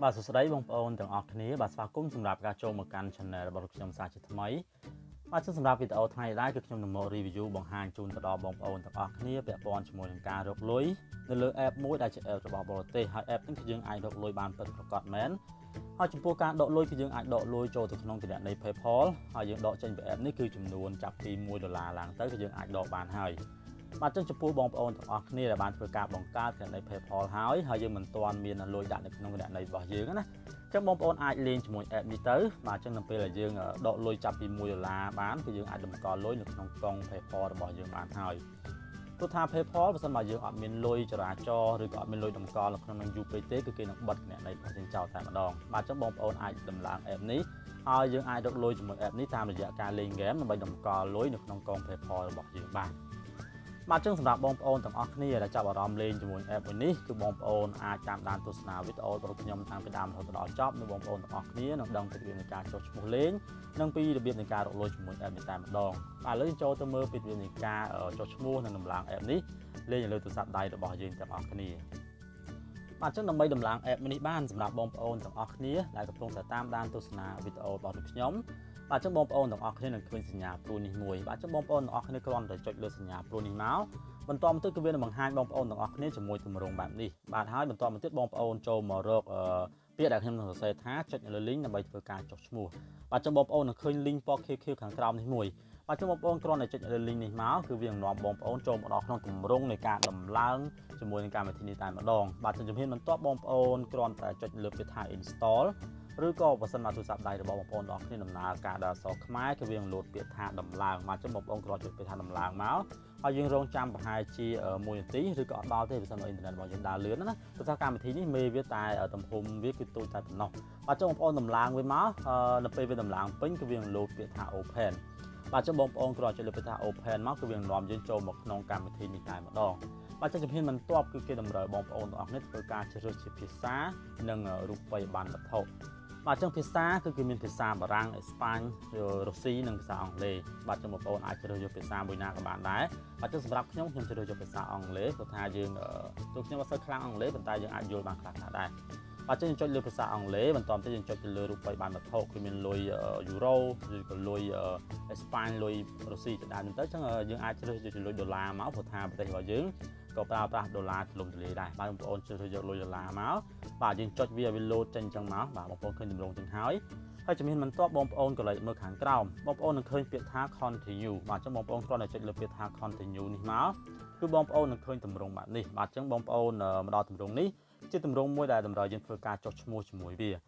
បាទសួស្តីបងប្អូនទាំងអស់គ្នាបាទស្វាគមន៍សម្រាប់ការចូលមកកាន់ Channel របស់ខ្ញុំសាជាថ្មីបាទសម្រាប់វីដេអូថ្ងៃនេះគឺខ្ញុំនឹងមក review បង្ហាញជូនទៅដល់បងប្អូនទាំងអស់គ្នាពាក់ព័ន្ធជាមួយនឹងការរកលុយនៅលើ app មួយដែលជា app របស់បរទេសហើយ app នេះគឺយើងអាចរកលុយបានពិតប្រាកដមែនហើយចំពោះការដកលុយគឺយើងអាចដកលុយចូលទៅក្នុងគណនី PayPal ហើយយើងដកចេញពី app នេះគឺចំនួនចាប់ពី$1ឡើងទៅគឺយើងអាចដកបានហើយបាទចំពោះបងប្អូនទាំងអស់គ្នាដែលបានធ្វើការបង្កើតគណនី PayPal ហើយយើងមិនទាន់មានលុយដាក់នៅក្នុងគណនីរបស់យើងណាចឹងបងប្អូនអាចលេងជាមួយ app នេះទៅបាទចឹងនៅពេលដែលយើងដកលុយចាប់ពី$1បានគឺយើងអាចតម្កល់លុយនៅក្នុងកុង PayPal របស់យើងបានហើយព្រោះថា PayPal បើសិនបើយើងអត់មានលុយចរាចរណ៍ឬក៏អត់មានលុយតម្កល់នៅក្នុងនឹងយូរពេកទេគឺគេនឹងបិទគណនីរបស់យើងចោលតែម្ដងបាទចឹងបងប្អូនអាចដំឡើង app នេះហើយយើងអាចរកលុយជាមួយ app នេះតាមរយៈការលេងហ្គេមដើម្បីតម្កល់លុយនៅក្នុងកុង PayPal របស់យើងបានបាទចឹងសម្រាប់បងប្អូនទាំងអស់គ្នាដែលចាប់អារម្មណ៍លេងជាមួយ app មួយនេះគឺបងប្អូនអាចតាមដានទស្សនាវីដេអូរបស់ខ្ញុំតាំងពីដើមរហូតដល់ចប់និងបងប្អូនទាំងអស់គ្នានឹងដឹងពីរបៀបនៃការចុះឈ្មោះលេងនិងពីរបៀបនៃការរកលុយជាមួយ app នេះតែម្ដងបាទឥឡូវចូលទៅមើលពីរបៀបនៃការចុះឈ្មោះនិងដំឡើង app នេះលេងនៅលើទូរស័ព្ទដៃរបស់យើងទាំងអស់គ្នាបាទចឹងដើម្បីដំឡើង app នេះបានសម្រាប់បងប្អូនទាំងអស់គ្នាដែលកំពុងតែតាមដានទស្សនាវីដេអូរបស់ខ្ញុំបាទចឹងបងប្អូនទាំងអស់គ្នានឹងឃើញសញ្ញាព្រួយនេះមួយបាទចឹងបងប្អូនទាំងអស់គ្នាគ្រាន់តែចុចលើសញ្ញាព្រួយនេះមកបន្តមកទៀតគឺវានឹងបង្ហាញបងប្អូនទាំងអស់គ្នាជាមួយទម្រង់បែបនេះបាទហើយបន្តមកទៀតបងប្អូនចូលមករកពាក្យដែលខ្ញុំនឹងសរសេរថាចុចលើ link ដើម្បីធ្វើការចុះឈ្មោះបាទចឹងបងប្អូននឹងឃើញ link ពណ៌ខៀវៗខាងក្រោមនេះមួយបាទចឹងបងប្អូនគ្រាន់តែចុចលើ link នេះមកគឺវានឹងនាំបងប្អូនចូលមកដល់ក្នុងទម្រង់នៃការដំឡើងជាមួយនឹងកម្មវិធីនេះតែម្ដងបាទជំហានបន្ទាប់បងប្អូនគ្រាន់តែចុចលើពាក្យថា installឬក៏បើសិនមកទូរស័ព្ទដៃរបស់បងប្អូនទាំងអស់គ្នាដំណើរការដល់អក្សរខ្មែរគឺវានឹងលោតពាក្យថាដំឡើងមកចឹងបងប្អូនគ្រាន់ចុចពាក្យថាដំឡើងមកហើយយើងរងចាំប្រហែលជា1នាទីឬក៏អត់ដល់ទេបើសិនមកអ៊ីនធឺណិតរបស់យើងដើរលឿនណាព្រោះថាកម្មវិធីនេះមេវាតែទំហំវាគឺតូចតែប៉ុណ្ណោះបាទចឹងបងប្អូនដំឡើងវាមកនៅពេលវាដំឡើងពេញគឺវានឹងលោតពាក្យថា open បាទចឹងបងប្អូនគ្រាន់ចុចលើពាក្យថា open មកគឺវានឹងនាំយើងចូលមកក្នុងកម្មវិធីនេះតែម្ដងបាទចឹងជំហានបន្ទាប់គឺគេតម្រូវបងប្អូនទាំងអស់គ្នាធ្វើការជ្រើសរើសជាភាសានិងរូបិយប័ណ្ណវត្ថុបាទចឹងភាសាគឺមានភាសាបារាំងអេស្ប៉ាញរុស្ស៊ីនិងភាសាអង់គ្លេសបាទចឹងបងប្អូនអាចជ្រើសយកភាសាមួយណាក៏បានដែរបាទចឹងសម្រាប់ខ្ញុំជ្រើសយកភាសាអង់គ្លេសព្រោះថាយើងទូខ្ញុំអត់សូវខ្លាំងអង់គ្លេសប៉ុន្តែយើងអាចយល់បានខ្លះៗដែរបាទចឹងយើងចុចលើភាសាអង់គ្លេសបន្តទៅយើងចុចទៅលើរូបិយប័ណ្ណវត្ថុគឺមានលុយយូរ៉ូឬក៏លុយអេស្ប៉ាញលុយរុស្ស៊ីជាដើមទៅចឹងយើងអាចជ្រើសយកលុយដុល្លារមកព្រោះថាប្រទេសរបស់យើងក៏ប្រើប្រាស់ដុល្លារទលំទលាយដែរបាទបងប្អូនជ្រើសយកលុយដុល្លារមកបាទយើងចុចវាឲ្យលោតចេញចឹងមកបាទបងប្អូនឃើញទម្រង់ចឹងហើយជំហានបន្ទាប់បងប្អូនក៏លេចមើលខាងក្រោមបងប្អូននឹងឃើញពាក្យថា continue បាទចឹងបងប្អូនគ្រាន់តែចុចលើពាក្យថា continue នេះមកគឺបងប្អូននឹងឃើញទម្រង់បែបនេះបាទចឹងបងប្អូនមកដល់ទម្រង់នេះជាទម្រង់មួយដែលតម្រូវយើងធ្វើការចុះឈ្មោះជាមួយវា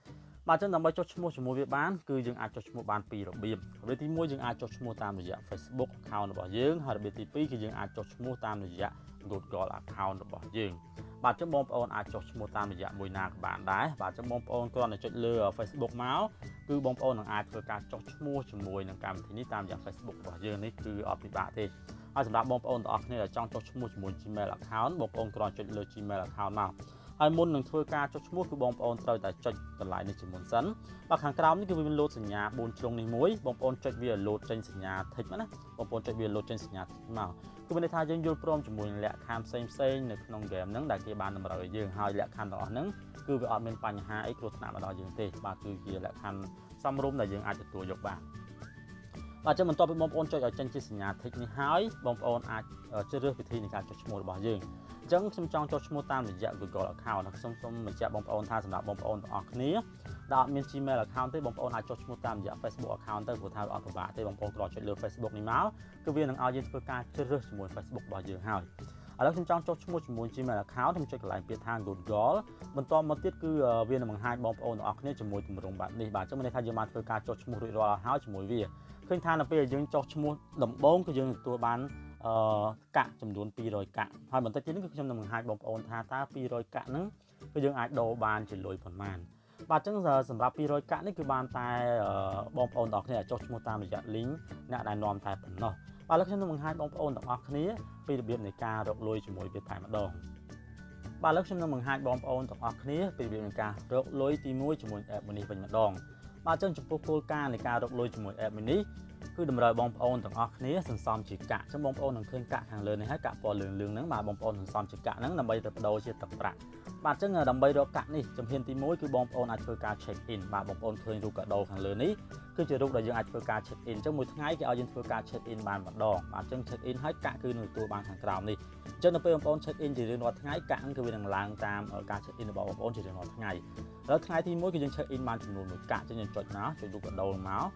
បាទចឹងដើម្បីចុះឈ្មោះជាមួយវាបានគឺយើងអាចចុះឈ្មោះបានពីររបៀបរបៀបទី1យើងអាចចុះឈ្មោះតាមរយៈ Facebook account របស់យើងហើយរបៀបទី2គឺយើងអាចចុះឈ្មោះតាមរយៈ Google account របស់យើងបាទចឹងបងប្អូនអាចចុះឈ្មោះតាមរយៈមួយណាក៏បានដែរបាទចឹងបងប្អូនគ្រាន់តែចុចលើ Facebook មកគឺបងប្អូននឹងអាចធ្វើការចុះឈ្មោះជាមួយនឹងកម្មវិធីនេះតាមរយៈ Facebook របស់យើងនេះគឺអត់ពិបាកទេហើយសម្រាប់បងប្អូនទាំងអស់គ្នាដែលចង់ចុះឈ្មោះជាមួយ Gmail account បងប្អូនគ្រាន់ចុចលើ Gmail account មកហើយមុននឹងធ្វើការចុះឈ្មោះគឺបងប្អូនត្រូវតែចុចកន្លែងនេះជាមុនសិនបាទខាងក្រោមនេះគឺវាមានលោតសញ្ញា4ជ្រុងនេះមួយបងប្អូនចុចវាលោតចេញសញ្ញា tick ណាបងប្អូនចុចវាលោតចេញសញ្ញា tick មកគឺមានន័យថាយើងយល់ព្រមជាមួយនឹងលក្ខខណ្ឌផ្សេងៗនៅក្នុងហ្គេមហ្នឹងដែលគេបានតម្រូវឲ្យយើងហើយលក្ខខណ្ឌទាំងអស់ហ្នឹងគឺវាអត់មានបញ្ហាអីគ្រោះថ្នាក់មកដល់យើងទេបាទគឺជាលក្ខខណ្ឌសមរម្យដែលយើងអាចទទួលយកបានបាទចឹងបន្ទាប់ពីបងប្អូនចុចឲ្យចេញជាសញ្ញា tick នេះហើយបងប្អូនអាចជ្រើសរើសវិធីនៃការចុះឈ្មោះរបស់យើងអញ្ចឹងខ្ញុំចង់ចុះឈ្មោះតាមរយៈ Google account ខ្ញុំសូមបញ្ជាក់បងប្អូនថាសម្រាប់បងប្អូនទាំងអស់គ្នាដែលអត់មាន Gmail account ទេបងប្អូនអាចចុះឈ្មោះតាមរយៈ Facebook account ទៅព្រោះថាអត់ពិបាកទេបងប្អូនគ្រាន់ចុចលើ Facebook នេះមកគឺវានឹងឲ្យយើងធ្វើការជ្រើសរើសជាមួយ Facebook របស់យើងហើយឥឡូវខ្ញុំចង់ចុះឈ្មោះជាមួយ Gmail account ខ្ញុំចុចកន្លែងពាក្យថា Google បន្តមកទៀតគឺវានឹងបង្ហាញបងប្អូនទាំងអស់គ្នាជាមួយទម្រង់បែបនេះបាទអញ្ចឹងមានន័យថាយើងបានធ្វើការចុះឈ្មោះរួចរាល់ហើយជាមួយវាឃើញថានៅពេលយើងចុះឈ្មោះដំបូងគឺយើងទទួលបានកាក់ចំនួន200កាក់ហើយបន្តិចទៀតនេះគឺខ្ញុំនឹងបង្ហាញបងប្អូនថាតើ200កាក់ហ្នឹងគឺយើងអាចដូរបានជាលុយប៉ុន្មានបាទអញ្ចឹងសម្រាប់200កាក់នេះគឺបានតែបងប្អូនទាំងអស់គ្នាចុះឈ្មោះតាមរយៈ link អ្នកដែលនាំតែប៉ុណ្ណោះបាទឥឡូវខ្ញុំនឹងបង្ហាញបងប្អូនទាំងអស់គ្នាពីរបៀបនៃការរកលុយជាមួយវាតែម្ដងបាទឥឡូវខ្ញុំនឹងបង្ហាញបងប្អូនទាំងអស់គ្នាពីរបៀបនៃការរកលុយទី1ជាមួយ app នេះវិញម្ដង បាទអញ្ចឹងចំពោះគោលការណ៍នៃការរកលុយជាមួយ app មួយនេះគឺតម្រូវបងប្អូនទាំងអស់គ្នាសន្សំជាកាក់អញ្ចឹងបងប្អូននឹងឃើញកាក់ខាងលើនេះហើយកាក់ពណ៌លឿងហ្នឹងបាទបងប្អូនសន្សំជាកាក់ហ្នឹងដើម្បីទៅបដូរជាទឹកប្រាក់បាទអញ្ចឹងដើម្បីរកកាក់នេះជំហានទី1គឺបងប្អូនអាចធ្វើការ check in បាទបងប្អូនឃើញរូបកាដូខាងលើនេះគឺជារូបដែលយើងអាចធ្វើការ check in អញ្ចឹងមួយថ្ងៃគេឲ្យយើងធ្វើការ check in បានម្ដងបាទអញ្ចឹង check in ហើយកាក់គឺនឹងទទួលបានខាងក្រោមនេះអញ្ចឹងនៅពេលបងប្អូន check in ជារៀងរាល់ថ្ងៃកាក់ហ្នឹងគឺវានឹងឡើងតាមការ check in របស់បងប្អូនជារៀងរាល់ថ្ងៃแล้วថ្ងៃទី1គឺយើង check in បានចំនួន1កាក់អញ្ចឹងយើងចុចមកចុចរូបកាដូមក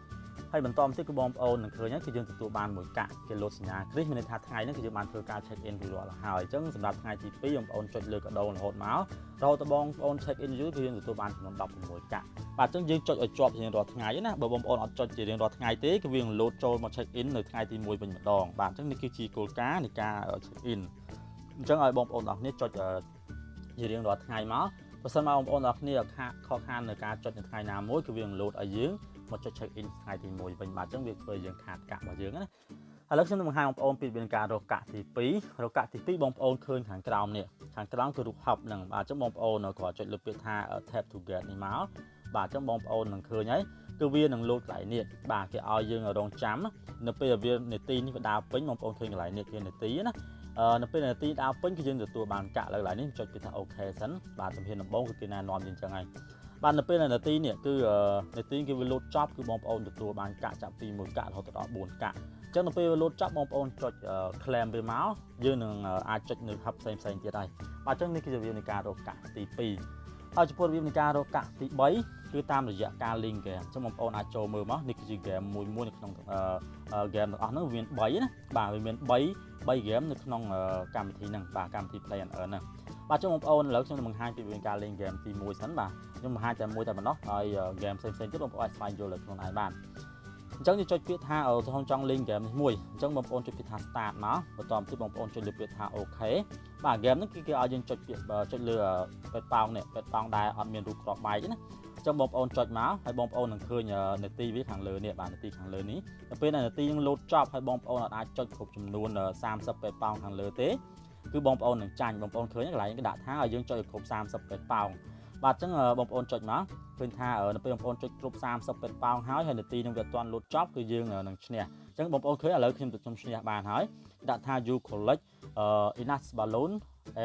ហើយបន្តមកទៀតគឺបងប្អូននឹងឃើញគឺយើងទទួលបាន1កាក់គេលោតសញ្ញាគ្រីសមានន័យថាថ្ងៃនេះគឺយើងបានធ្វើការ check in រួចរាល់ហើយអញ្ចឹងសម្រាប់ថ្ងៃទី2បងប្អូនចុចលើកាដូរហូតមករហូតដល់បងប្អូន check in យូរគឺយើងទទួលបានចំនួន16កាក់បាទអញ្ចឹងយើងចុចឲ្យជាប់ជារៀងរាល់ថ្ងៃណាបើបងប្អូនអត់ចុចជារៀងរាល់ថ្ងៃទេគឺវានឹងលោតចូលមក check in នៅថ្ងៃទី1វិញម្ដងបាទអញ្ចឹងនេះគឺជាគោលការណ៍នៃការ check in អញ្ចឹងឲ្យបងប្អូនទាំងគ្នាចុចជារៀងរាល់ថ្ងៃមកបើសិនមកបងប្អូនទាំងគ្នាខកខាននៅការចុចនៅថ្ងៃណាមួយគឺវានឹងលោតឲ្យយើងមកចុច check in ថ្ងៃទី1វិញបាទអញ្ចឹងវាធ្វើយើងខាតកាក់របស់យើងណាឥឡូវខ្ញុំនឹងបង្ហាញបងប្អូនពីការរកកាក់ទី2រកកាក់ទី2បងប្អូនឃើញខាងក្រោមនេះខាងក្រោមគឺរូប hub ហ្នឹងបាទអញ្ចឹងបងប្អូនគ្រាន់ចុចលើពាក្យថា tap to get នេះមកបាទអញ្ចឹងបងប្អូននឹងឃើញហើយគឺវានឹងលោតកន្លែងនេះបាទគេឲ្យយើងរងចាំនៅពេលវានាទីនេះវាដើរពេញបងប្អូនឃើញកន្លែងនេះគឺនាទីណានៅពេលនាទីដើរពេញគឺយើងទទួលបានកាក់លើកន្លែងនេះចុចពាក្យថា OK សិនបាទជំហានដំបូងគឺគេណែនាំយើងអញ្ចឹងហើយបាទនៅពេលនាទីនេះគឺនាទីគេវាលោតចប់គឺបងប្អូនទទួលបានកាក់ចាប់ពី1កាក់រហូតដល់4កាក់អញ្ចឹងនៅពេលវាលោតចប់បងប្អូនចុច claim វាមកយើងនឹងអាចចុចនៅ hub ផ្សេងទៀតហើយបាទអញ្ចឹងនេះគឺជារបៀបនៃការរកកាក់ទី2ហើយចំពោះរបៀបនៃការរកកាក់ទី3គឺតាមរយៈការ link game អញ្ចឹងបងប្អូនអាចចូលមើលមកនេះគឺជា game មួយនៅក្នុង game ទាំងអស់ហ្នឹងវាមាន3ណាបាទវាមាន3 game នៅក្នុងកម្មវិធីហ្នឹងបាទកម្មវិធី Play&Earn ហ្នឹងបាទចុះបងប្អូនឥឡូវខ្ញុំនឹងបង្ហាញពីការ link game ទី1សិនបាទខ្ញុំបង្ហាញតែមួយតែប៉ុណ្ណោះហើយ game ផ្សេងទៀតបងប្អូនអាចស្វែងយល់លើខ្លួនឯងបានអញ្ចឹងយើងចុចពាក្យថាចង់ link game នេះមួយអញ្ចឹងបងប្អូនចុចពាក្យថា start មកបន្តមកទៀតបងប្អូនចុចលើពាក្យថា OK បាទ game ហ្នឹងគឺគេឲ្យយើងចុចពាក្យចុចលើពេតប៉ោងនេះពេតប៉ោងដែលអត់មានរូបក្របបែកណាអញ្ចឹងបងប្អូនចុចមកហើយបងប្អូននឹងឃើញនាទីវាខាងលើនេះបាទនាទីខាងលើនេះដល់ពេលនាទីនឹងលោតចប់ហើយបងប្អូនអាចចុចគ្រប់ចំនួន30ពេតប៉ោងខាងលើទេគឺបងប្អូននឹងចាញ់បងប្អូនឃើញកន្លែងគេដាក់ថាឲ្យយើងចុចឲ្យគ្រប់30ពេតប៉ោងបាទអញ្ចឹងបងប្អូនចុចមកឃើញថានៅពេលបងប្អូនចុចគ្រប់30ពេតប៉ោងហើយនាទីនឹងវាអត់ទាន់លោតចប់គឺយើងនឹងឈ្នះអញ្ចឹងបងប្អូនឃើញឥឡូវខ្ញុំឈ្នះបានហើយដាក់ថា you collect enough balloon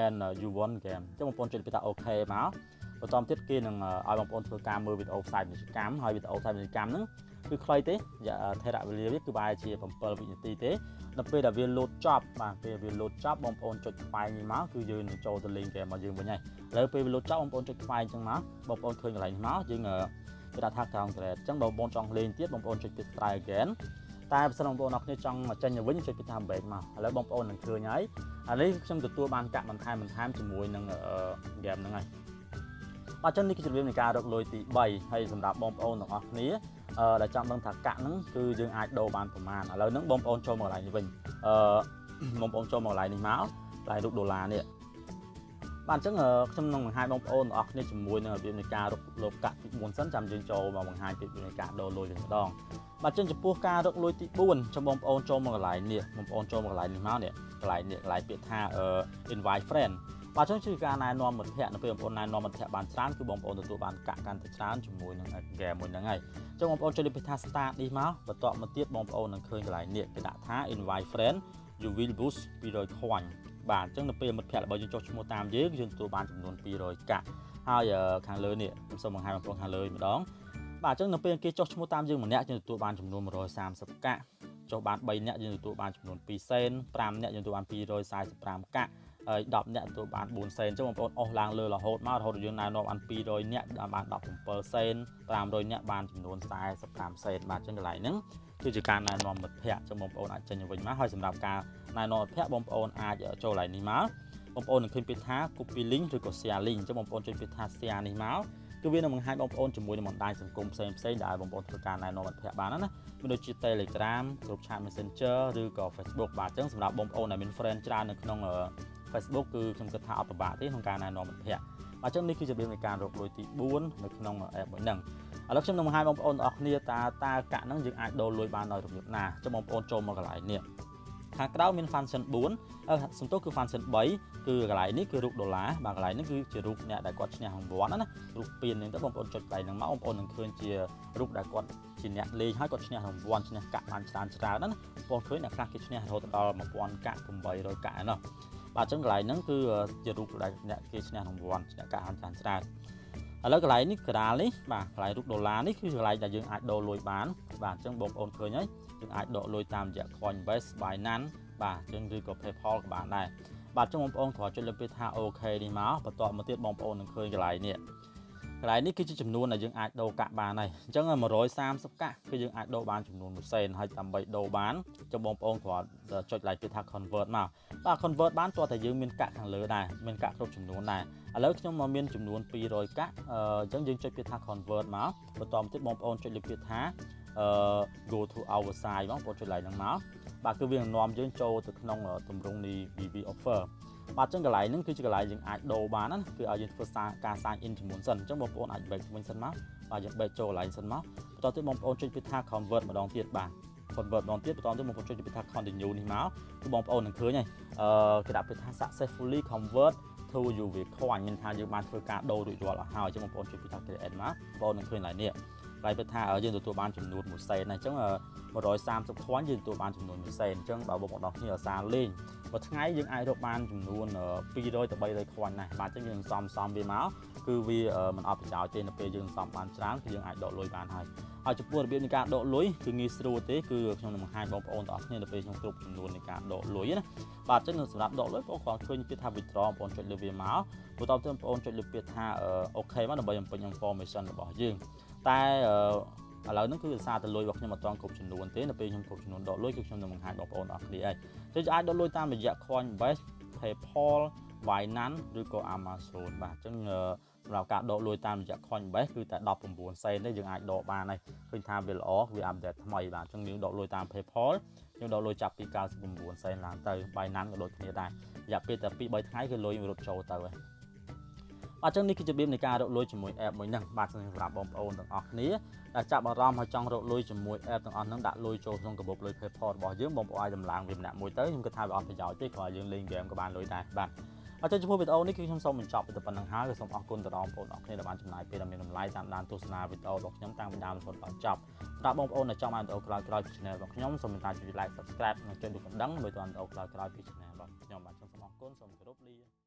and you won game អញ្ចឹងបងប្អូនចុចពាក្យថា OK មកបន្តទៀតគេនឹងឲ្យបងប្អូនធ្វើការមើលវីដេអូផ្សាយពាណិជ្ជកម្មហើយវីដេអូផ្សាយពាណិជ្ជកម្មហ្នឹងគឺខ្លីទេថេរវេលាវាគឺបែរជា7វិនាទីទេដល់ពេលដែលវាលោតចប់បាទពេលវាលោតចប់បងប្អូនចុចខ្វែងនេះមកគឺយើងនឹងចូលទៅលេងហ្គេមរបស់យើងវិញហើយឥឡូវពេលវាលោតចប់បងប្អូនចុចខ្វែងអញ្ចឹងមកបងប្អូនឃើញកន្លែងនេះមកយើងគេដាក់ថា count grade អញ្ចឹងបងប្អូនចង់លេងទៀតបងប្អូនចុចពាក្យ try again តែបើសិនបងប្អូនអរគ្នាចង់ចេញទៅវិញចុចពាក្យថា break មកឥឡូវបងប្អូននឹងឃើញហើយឥឡូវខ្ញុំទទួលបានកាក់បន្ថែមជាមួយនឹង game ហ្នឹងហើយបាទអញ្ចឹងនេះគឺជារបៀបនៃការរកលុយទី3ហើយសម្រាប់បងប្អូនទាំងអស់គ្នាដែលចង់ដឹងថាកាក់ហ្នឹងគឺយើងអាចដូរបានប្រមាណឥឡូវហ្នឹងបងប្អូនចូលមកកន្លែងនេះវិញបងប្អូនចូលមកកន្លែងនេះមកកន្លែងរូបដុល្លារនេះបាទអញ្ចឹងខ្ញុំនឹងបង្ហាញបងប្អូនទាំងអស់គ្នាជាមួយនឹងរបៀបនៃការរកលុយកាក់ទី4សិនចាំយើងចូលមកបង្ហាញពីរបៀបនៃការដូរលុយវិញម្ដងបាទអញ្ចឹងចំពោះការរកលុយទី4ចាំបងប្អូនចូលមកកន្លែងនេះបងប្អូនចូលមកកន្លែងនេះមកនេះកន្លែងពាក្យថា invite friend បាទអញ្ចឹងគឺការណែនាំមិត្តភ័ក្តិនៅពេលបងប្អូនណែនាំមិត្តភ័ក្តិបានច្រើនគឺបងប្អូនទទួលបានកាក់កាន់តែច្រើនជាមួយនឹង game មួយហ្នឹងហើយអញ្ចឹងបងប្អូនចុចលើពាក្យថា start នេះមកបន្ទាប់មកទៀតបងប្អូននឹងឃើញកន្លែងនេះគេដាក់ថា invite friend you will boost 200 coin បាទអញ្ចឹងនៅពេលមិត្តភ័ក្តិរបស់យើងចុះឈ្មោះតាមយើងយើងទទួលបានចំនួន200កាក់ហើយខាងលើនេះខ្ញុំសូមបង្ហាញបងប្អូនខាងលើម្ដងបាទអញ្ចឹងនៅពេលគេចុះឈ្មោះតាមយើងម្នាក់យើងទទួលបានចំនួន130កាក់ចុះបាន3នាក់យើងទទួលបានចំនួន2សេន5នាក់យើងទទួលបាន245កាក់ហើយ10នាក់ទទួលបាន4សេនអញ្ចឹងបងប្អូនអស់ឡើងលើរហូតមករហូតដល់យើងណែនាំបាន200នាក់បាន17សេន500នាក់បានចំនួន45សេនបាទអញ្ចឹងកន្លែងហ្នឹងគឺជាការណែនាំមិត្តភ័ក្តិអញ្ចឹងបងប្អូនអាចចេញវិញមកហើយសម្រាប់ការណែនាំមិត្តភ័ក្តិបងប្អូនអាចចូលកន្លែងនេះមកបងប្អូននឹងឃើញពាក្យថា copy link ឬក៏ share link អញ្ចឹងបងប្អូនចុចពាក្យថា share នេះមកគឺវានឹងបង្ហាញបងប្អូនជាមួយនឹងបណ្ដាញសង្គមផ្សេងដែលបងប្អូនធ្វើការណែនាំមិត្តភ័ក្តិបានណាមានដូចជា Telegram ក្រុម chat Messenger ឬក៏ Facebook បាទអញ្ចឹងសម្រាប់បងប្អូនដែលមាន friend ច្រើននៅក្នុង Facebook គឺខ្ញុំគិតថាអត់ពិបាកទេក្នុងការណែនាំមិត្តភ័ក្តិបាទអញ្ចឹងនេះគឺជារបៀបនៃការរកលុយទី4នៅក្នុង app មួយហ្នឹងឥឡូវខ្ញុំនឹងបង្ហាញបងប្អូនទាំងអស់គ្នាតើកាក់ហ្នឹងយើងអាចដូរលុយបានដោយរបៀបណាអញ្ចឹងបងប្អូនចូលមកកន្លែងនេះ ខាងក្រៅមាន function 4សំទោសគឺ function 3គឺកន្លែងនេះគឺរូបដុល្លារបាទកន្លែងនេះគឺជារូបអ្នកដែលគាត់ឈ្នះរង្វាន់ណារូបពៀនហ្នឹងទៅបងប្អូនចុចកន្លែងហ្នឹងមកបងប្អូននឹងឃើញជារូបដែលគាត់ជាអ្នកលេងហើយគាត់ឈ្នះរង្វាន់ឈ្នះកាក់បានច្រើនណាបងឃើញអ្នកខ្លះគេឈ្នះរហូតដល់1000កាក់800កាក់ហ្នឹងបាទអញ្ចឹងកន្លែងហ្នឹងគឺជារូបដែលអ្នកគេឈ្នះរង្វាន់ឈ្នះកាក់បានច្រើនឥឡូវកន្លែងនេះកដាលនេះបាទកន្លែងរូបដុល្លារនេះគឺកន្លែងដែលយើងអាចដូរលុយបានបាទអញ្ចឹងបងប្អូនឃើញហើយយើងអាចដកលុយតាមរយៈ Coinpayu Binance បាទអញ្ចឹងឬក៏ PayPal ក៏បានដែរបាទអញ្ចឹងបងប្អូនគ្រាន់ចុចលើពាក្យថា OK នេះមកបន្ទាប់មកទៀតបងប្អូននឹងឃើញកន្លែងនេះគឺជាចំនួនដែលយើងអាចដូរកាក់បានហើយអញ្ចឹង130កាក់គឺយើងអាចដូរបានចំនួន1សេនហើយដើម្បីដូរបានអញ្ចឹងបងប្អូនគ្រាន់ចុចលើពាក្យថា convert មកបាទ convert បានតោះតែយើងមានកាក់ខាងលើដែរមានកាក់គ្រប់ចំនួនដែរឥឡូវខ្ញុំមកមានចំនួន200កាក់អញ្ចឹងយើងចុចពាក្យថា convert មកបន្ទាប់មកទៀតបងប្អូនចុចលើពាក្យថា go to our site បងប្អូនចុចឡើងហ្នឹងមកបាទគឺវានឹងនាំយើងចូលទៅក្នុងទម្រង់នៃ VV offer បាទអញ្ចឹងកន្លែងហ្នឹងគឺជាកន្លែងយើងអាចដូរបានណាគឺឲ្យយើងធ្វើការ sign in ជាមួយសិនអញ្ចឹងបងប្អូនអាច back វិញសិនមកបាទយើង back ចូលកន្លែងសិនមកបន្តទៀតបងប្អូនចុចពាក្យថា convert ម្ដងទៀតបាទ convert ម្ដងទៀតបន្តទៀតបងប្អូនចុចពាក្យថា continue នេះមកគឺបងប្អូននឹងឃើញហើយគេដាក់ពាក្យថា successfully convert to UV coin មានថាយើងបានធ្វើការដូររួចរាល់អស់ហើយអញ្ចឹងបងប្អូនចុចពាក្យថា create មកបងប្អូននឹងឃើញកន្លែងនេះហើយពាក្យថាយើងទទួលបានចំនួន1សេនណាអញ្ចឹង130 coin យើងទទួលបានចំនួន1សេនអញ្ចឹងបើបងប្អូនទាំងគ្នាឧស្សាហ៍លេងមួយថ្ងៃយើងអាចរកបានចំនួន200ទៅ300 coin ដែរបាទអញ្ចឹងយើងសំវាមកគឺវាមិនអត់ប្រយោជន៍ទេនៅពេលយើងសំបានច្រើនគឺយើងអាចដកលុយបានហើយចំពោះរបៀបនៃការដកលុយគឺងាយស្រួលទេគឺខ្ញុំនឹងបង្ហាញបងប្អូនទាំងអស់គ្នានៅពេលខ្ញុំគ្រប់ចំនួននៃការដកលុយណាបាទអញ្ចឹងសម្រាប់ដកលុយបងប្អូនឃើញពាក្យថា withdraw បងប្អូនចុចលើវាមកបន្តទៅបងប្អូនចុចលើពាក្យថា OK មកដើម្បីបំពេញ information របស់យើងតែឥឡូវហ្នឹងគឺដោយសារតែលុយរបស់ខ្ញុំអត់ទាន់គ្រប់ចំនួនទេនៅពេលខ្ញុំគ្រប់ចំនួនដកលុយគឺខ្ញុំនឹងបង្ហាញបងប្អូនអស់គ្នាឯងគឺអាចដកលុយតាមរយៈ Coinpayu PayPal Binance ឬក៏ Amazon បាទអញ្ចឹងសម្រាប់ការដកលុយតាមរយៈ Coinpayu គឺតែ19សេនទេយើងអាចដកបានហើយឃើញថាវាល្អវាអាប់ដេតថ្មីបាទអញ្ចឹងយើងដកលុយតាម PayPal យើងដកលុយចាប់ពី99សេនឡើងទៅ Binance ក៏ដូចគ្នាដែររយៈពេលតែ 2-3 ថ្ងៃគឺលុយរត់ចូលទៅហើយបាទអញ្ចឹងនេះគឺជារបៀបនៃការរកលុយជាមួយ app មួយហ្នឹងបាទសម្រាប់បងប្អូនទាំងអស់គ្នាដែលចាប់អារម្មណ៍ហើយចង់រកលុយជាមួយ app ទាំងអស់ហ្នឹងដាក់លុយចូលក្នុងកាបូបលុយ PayPal របស់យើងបងប្អូនអាចតម្លើងវាម្នាក់មួយទៅខ្ញុំគិតថាវាអត់ប្រយោជន៍ទេគ្រាន់តែយើងលេងហ្គេមក៏បានលុយដែរបាទអញ្ចឹងចំពោះវីដេអូនេះគឺខ្ញុំសូមបញ្ចប់ទៅប៉ុណ្្នឹងហើយសូមអរគុណទៅដល់បងប្អូនអរគ្នាដែលបានចំណាយពេលដ៏មានតម្លៃតាមដានទស្សនាវីដេអូរបស់ខ្ញុំតាំងពីដើមរហូតដល់ចប់សម្រាប់បងប្អូនដែលចង់បានវីដេអូក្រោយៗពី Channel របស់ខ្ញុំសូមមេត្តាចុច Like Subscribe និងចុចរូបកណ្ដឹងដើម្បីទទួលបានវីដេអូក្រោយៗពី Channel របស់ខ្ញុំបាទសូមអរគុណសូមគោរពលា